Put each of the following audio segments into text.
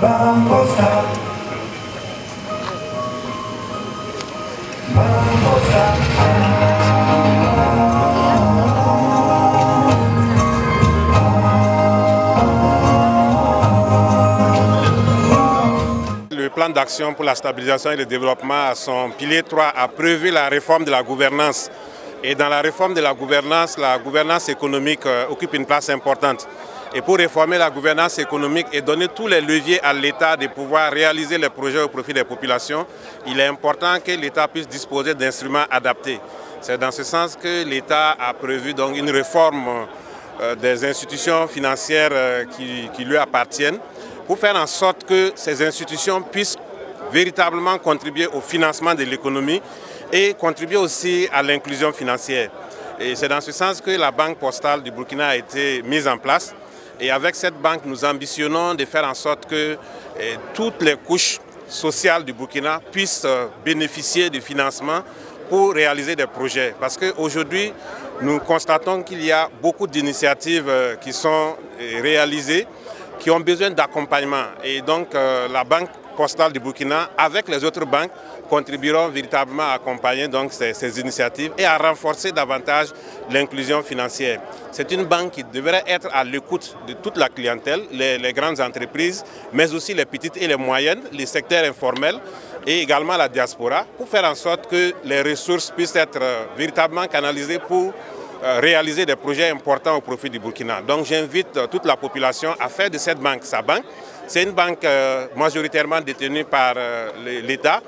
Banque Postale. Banque Postale. Le plan d'action pour la stabilisation et le développement, à son pilier 3, a prévu la réforme de la gouvernance. Et dans la réforme de la gouvernance économique occupe une place importante. Et pour réformer la gouvernance économique et donner tous les leviers à l'État de pouvoir réaliser les projets au profit des populations, il est important que l'État puisse disposer d'instruments adaptés. C'est dans ce sens que l'État a prévu donc une réforme des institutions financières qui lui appartiennent, pour faire en sorte que ces institutions puissent véritablement contribuer au financement de l'économie et contribuer aussi à l'inclusion financière. Et c'est dans ce sens que la Banque Postale du Burkina a été mise en place. Et avec cette banque, nous ambitionnons de faire en sorte que toutes les couches sociales du Burkina puissent bénéficier du financement pour réaliser des projets. Parce qu'aujourd'hui, nous constatons qu'il y a beaucoup d'initiatives qui sont réalisées, qui ont besoin d'accompagnement. Et donc la Banque Postale du Burkina, avec les autres banques, contribueront véritablement à accompagner donc ces initiatives et à renforcer davantage l'inclusion financière. C'est une banque qui devrait être à l'écoute de toute la clientèle, les grandes entreprises, mais aussi les petites et les moyennes, les secteurs informels et également la diaspora, pour faire en sorte que les ressources puissent être véritablement canalisées pour réaliser des projets importants au profit du Burkina. Donc j'invite toute la population à faire de cette banque sa banque. C'est une banque majoritairement détenue par l'État,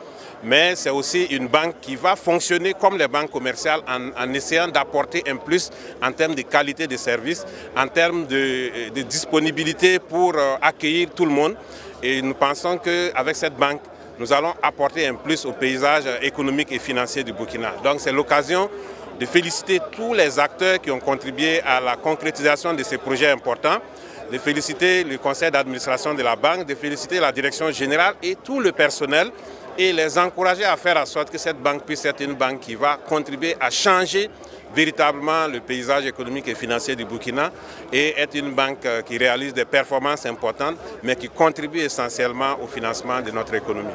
mais c'est aussi une banque qui va fonctionner comme les banques commerciales en essayant d'apporter un plus en termes de qualité de service, en termes de disponibilité pour accueillir tout le monde. Et nous pensons qu'avec cette banque, nous allons apporter un plus au paysage économique et financier du Burkina. Donc c'est l'occasion de féliciter tous les acteurs qui ont contribué à la concrétisation de ces projets importants, de féliciter le conseil d'administration de la banque, de féliciter la direction générale et tout le personnel et les encourager à faire en sorte que cette banque puisse être une banque qui va contribuer à changer véritablement le paysage économique et financier du Burkina et être une banque qui réalise des performances importantes mais qui contribue essentiellement au financement de notre économie.